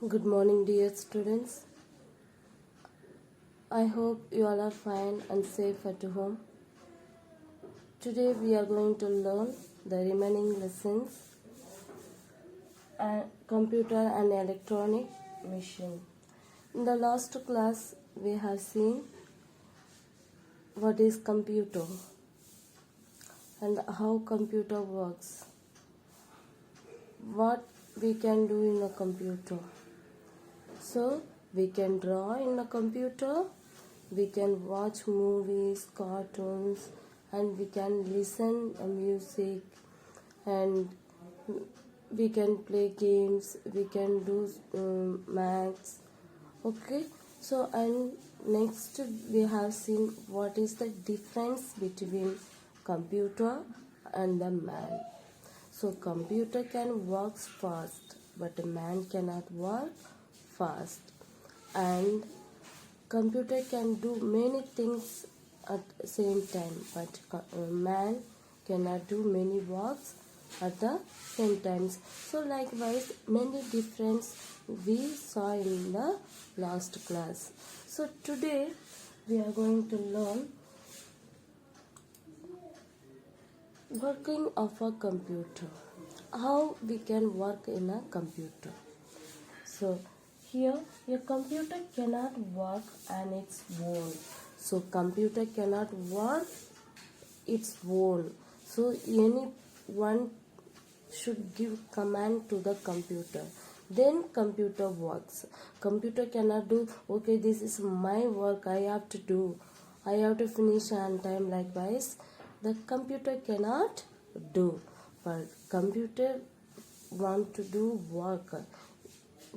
Good morning, dear students. I hope you all are fine and safe at home. Today we are going to learn the remaining lessons computer and electronic machine. In the last class we have seen what is computer and how computer works. What we can do in a computer. So we can draw in a computer, we can watch movies, cartoons, and we can listen to music, and we can play games, we can do maths. Okay, so and next we have seen what is the difference between computer and the man. So computer can work fast, but a man cannot work fast, and computer can do many things at the same time, but man cannot do many works at the same times. So likewise many difference we saw in the last class. So today we are going to learn working of a computer, how we can work in a computer. So here your computer cannot work on its own. So computer cannot work its own. So anyone should give command to the computer. Then computer works. Computer cannot do, okay, this is my work, I have to do. I have to finish on time. Likewise, the computer cannot do. But computer want to do work.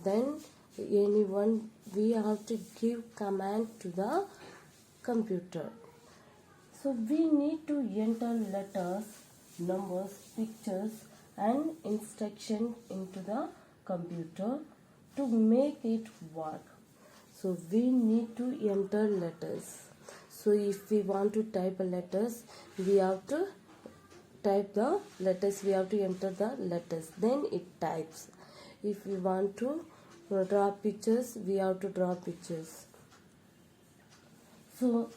Then anyone we have to give command to the computer. So we need to enter letters, numbers, pictures and instruction into the computer to make it work. So we need to enter letters. So if we want to type letters, we have to type the letters, we have to enter the letters, then it types. If we want to draw pictures, we have to draw pictures. So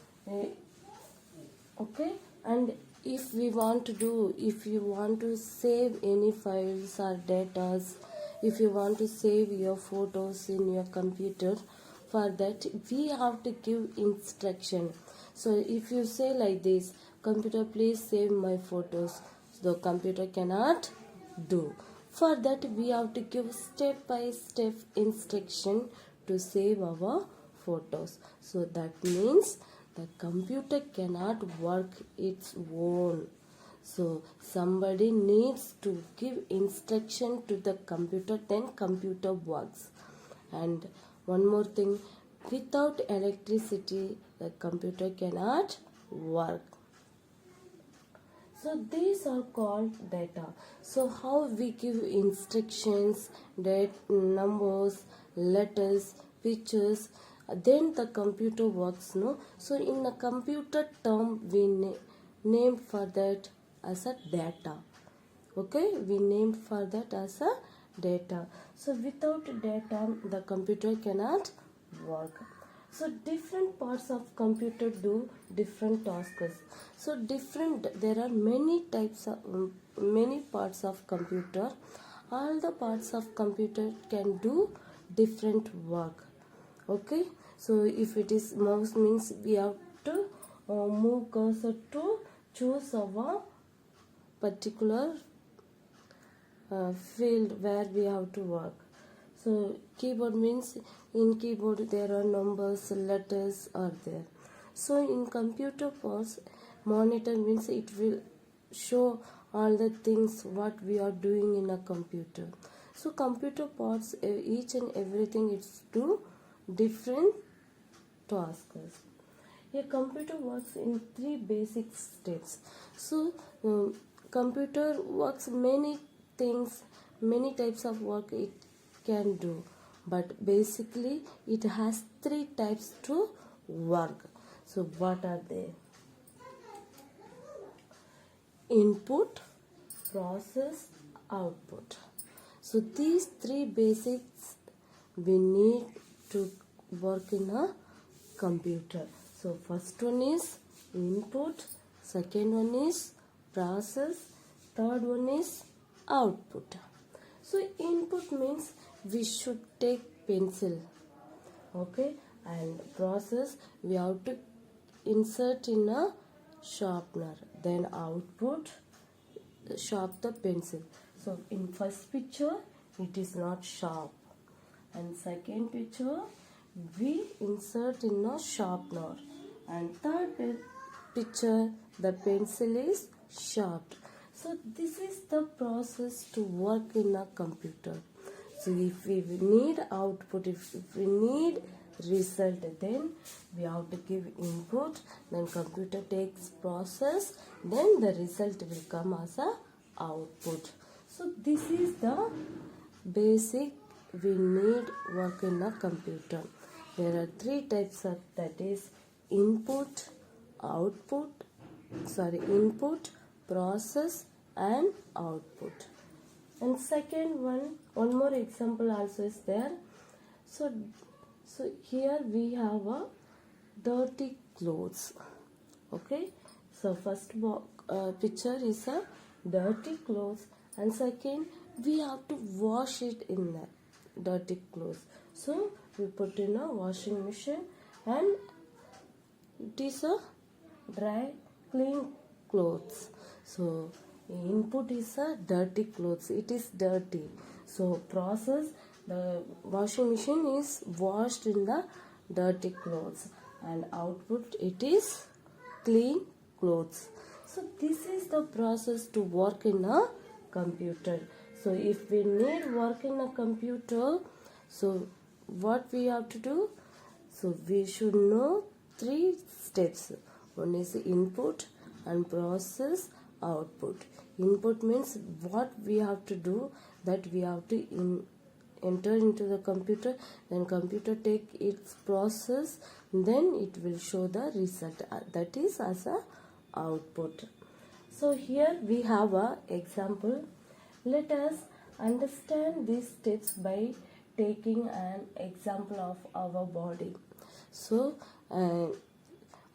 okay, and if we want to do, if you want to save any files or data, if you want to save your photos in your computer, for that we have to give instruction. So if you say like this, computer please save my photos, the computer cannot do. For that we have to give step by step instruction to save our photos. So that means the computer cannot work its own. So somebody needs to give instruction to the computer, then computer works. And one more thing, without electricity the computer cannot work. So these are called data. So how we give instructions, numbers, letters, pictures, then the computer works, no? So in a computer term we name for that as a data. Okay, we named for that as a data. So without data the computer cannot work. So different parts of computer do different tasks. So there are many types of many parts of computer. All the parts of computer can do different work. Okay, so if it is mouse means we have to move cursor to choose our particular field where we have to work. So keyboard means in keyboard there are numbers, letters are there. So in computer parts, monitor means it will show all the things what we are doing in a computer. So computer parts, each and everything it's do different tasks. A computer works in 3 basic steps. So computer works many things, many types of work it can do, but basically it has 3 types to work. So what are they? Input, process, output. So these 3 basics we need to work in a computer. So first one is input, second one is process, third one is output. So input means we should take pencil, okay, and process we have to insert in a sharpener, then output sharp the pencil. So in first picture it is not sharp, and second picture we insert in a sharpener, and third picture the pencil is sharp. So this is the process to work in a computer. So if we need output, if we need result, then we have to give input, then computer takes process, then the result will come as a output. So this is the basic we need work in a computer. There are three types of, that is input, input, process and output. And second one more example also is there. So here we have a dirty clothes, okay. So first picture is a dirty clothes, and second we have to wash it in the dirty clothes. So we put in a washing machine, and it is a dry clean clothes. So input is a dirty clothes, it is dirty. So process, the washing machine is washed in the dirty clothes, and output it is clean clothes. So this is the process to work in a computer. So if we need work in a computer, so what we have to do? So we should know three steps. One is input and process, output. Input means what we have to do, that we have to enter into the computer, then computer take its process, then it will show the result, that is as a output. So here we have a example. Let us understand these steps by taking an example of our body. So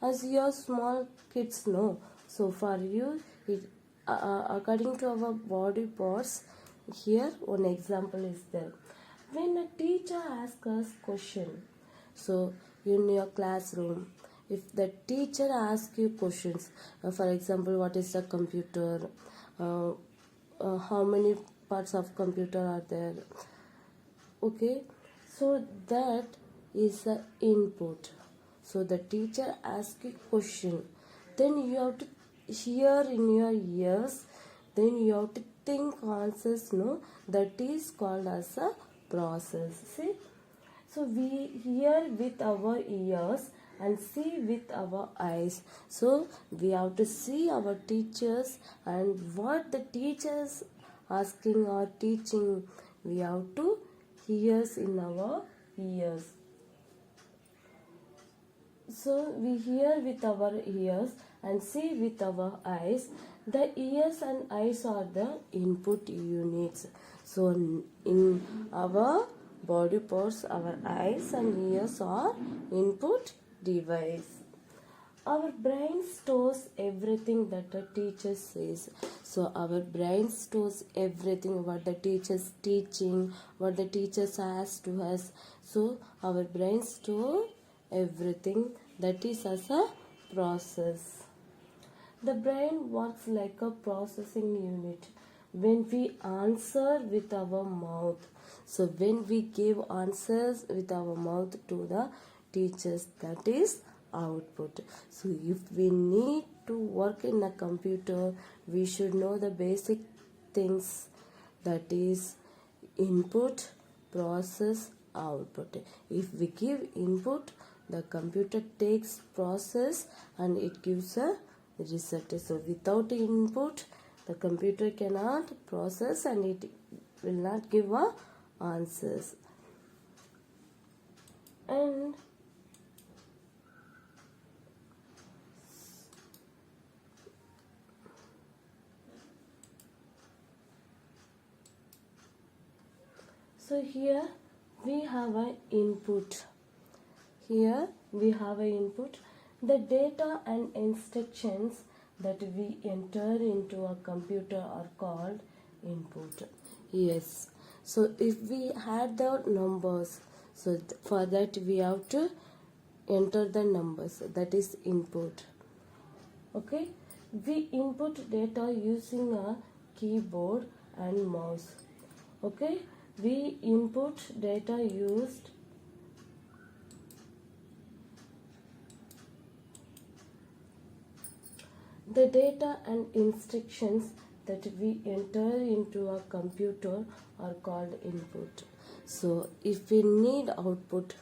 as your small kids know, so for you it, according to our body parts, here one example is there. When a teacher asks us question, so in your classroom, if the teacher asks you questions, for example, what is the computer, how many parts of computer are there, okay, so that is the input. So the teacher asks a question, then you have to hear in your ears, then you have to think answers, no, that is called as a process. See, so we hear with our ears and see with our eyes. So we have to see our teachers, and what the teachers asking or teaching, we have to hear in our ears. So we hear with our ears and see with our eyes. The ears and eyes are the input units. So in our body parts, our eyes and ears are input device. Our brain stores everything that the teacher says. So our brain stores everything what the teacher's teaching, what the teacher says to us. So our brain store everything, that is as a process. The brain works like a processing unit. When we answer with our mouth, so when we give answers with our mouth to the teachers, that is output. So if we need to work in a computer, we should know the basic things, that is input, process, output. If we give input, the computer takes process and it gives a result. So without input, the computer cannot process and it will not give a answers. And so here we have an input. Here we have an input. The data and instructions that we enter into a computer are called input. Yes. So if we had the numbers, so for that we have to enter the numbers, that is input. Okay, we input data using a keyboard and mouse. Okay, we input data used the data and instructions that we enter into a computer are called input. So if we need output,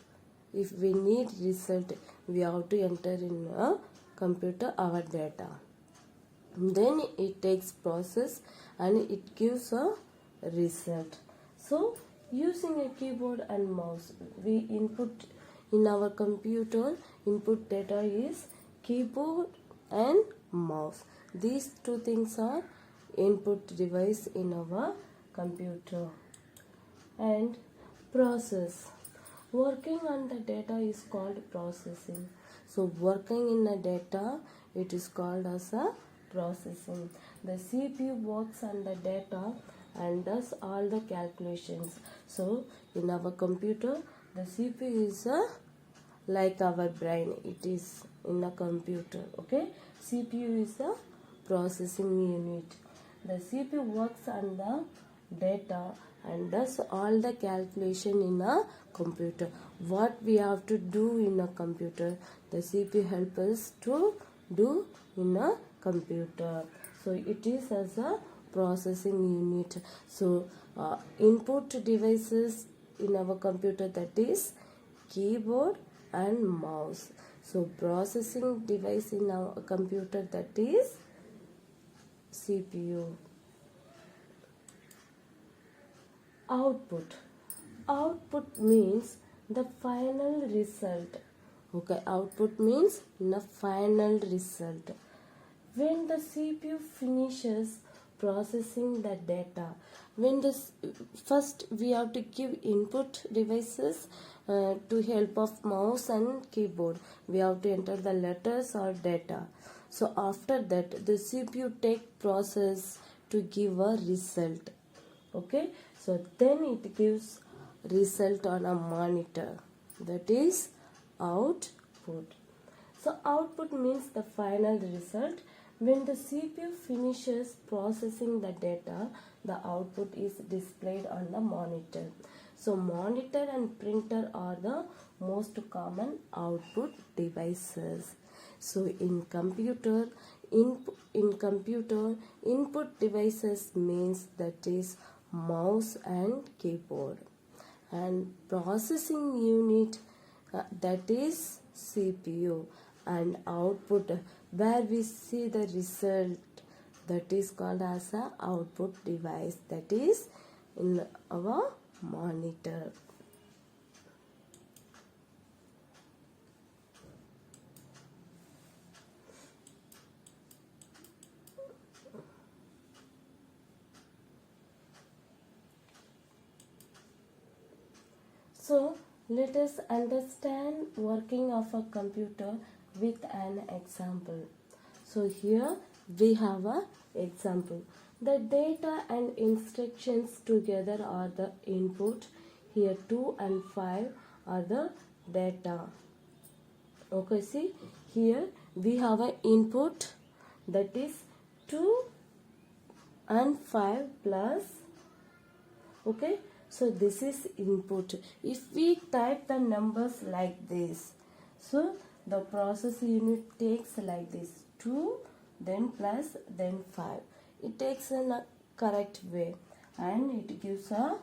if we need result, we have to enter in a computer our data. Then it takes process and it gives a result. So using a keyboard and mouse, we input in our computer, input data is keyboard and mouse. These two things are input device in our computer. And process, working on the data is called processing. So working in the data, it is called as a processing. The CPU works on the data and does all the calculations. So in our computer, the CPU is like our brain. It is in a computer. Okay, CPU is a processing unit. The CPU works on the data and does all the calculation in a computer. What we have to do in a computer, the CPU helps us to do in a computer. So it is as a processing unit. So input devices in our computer, that is keyboard and mouse. So processing device in our computer, that is CPU. Output. Output means the final result. Okay, output means the final result. When the CPU finishes processing the data, when this first we have to give input devices to help of mouse and keyboard, we have to enter the letters or data. So after that the CPU take process to give a result. Okay, so then it gives result on a monitor, that is output. So output means the final result. When the CPU finishes processing the data, the output is displayed on the monitor. So monitor and printer are the most common output devices. So in computer, input devices means that is mouse and keyboard, and processing unit, that is CPU, and output where we see the result, that is called as a output device, that is in our monitor. So let us understand working of a computer with an example. So here we have a example. The data and instructions together are the input. Here 2 and 5 are the data. Okay, see here we have an input, that is 2 and 5 plus. Okay, so this is input. If we type the numbers like this, so the process unit takes like this: 2, then plus, then 5. It takes in a correct way and it gives a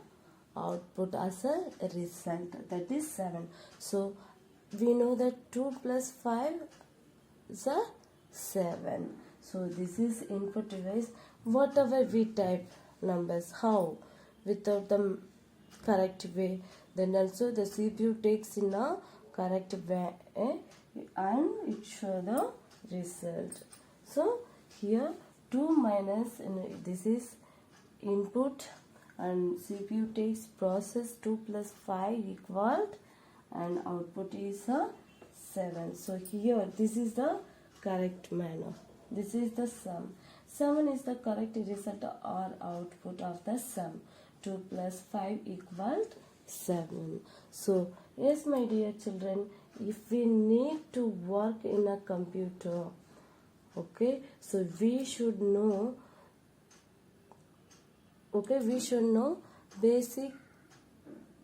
output as a result, that is 7. So we know that 2 plus 5 is a 7. So this is input device. Whatever we type numbers, how? Without the correct way, then also the CPU takes in a correct way and it show the result. So here 2 minus, this is input and CPU takes process 2 plus 5 equal and output is a 7. So here this is the correct manner. This is the sum. 7 is the correct result or output of the sum. 2 plus 5 equal 7. So yes, my dear children, if we need to work in a computer, okay, so we should know basic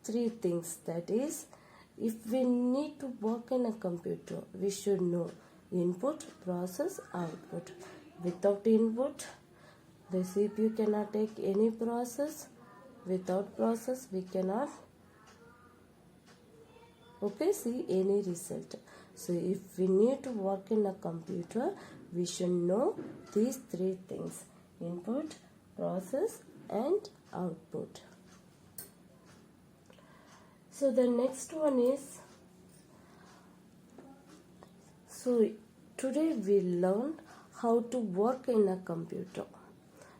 three things. That is, if we need to work in a computer, we should know input, process, output. Without input, the CPU cannot take any process. Without process, we cannot see any result. So if we need to work in a computer, we should know these three things: input, process, and output. So the next one is, so today we learned how to work in a computer.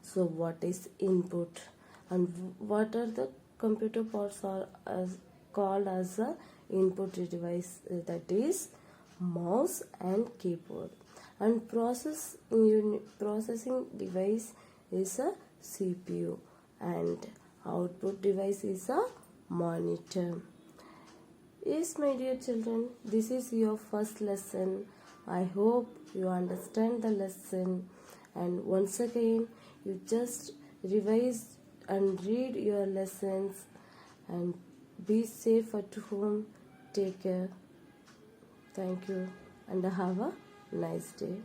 So what is input and what are the computer parts are called as a input device, that is mouse and keyboard, and processing device is a CPU and output device is a monitor. Yes, my dear children, this is your first lesson. I hope you understand the lesson, and once again you just revise and read your lessons, and be safe at home. Take care. Thank you and have a nice day.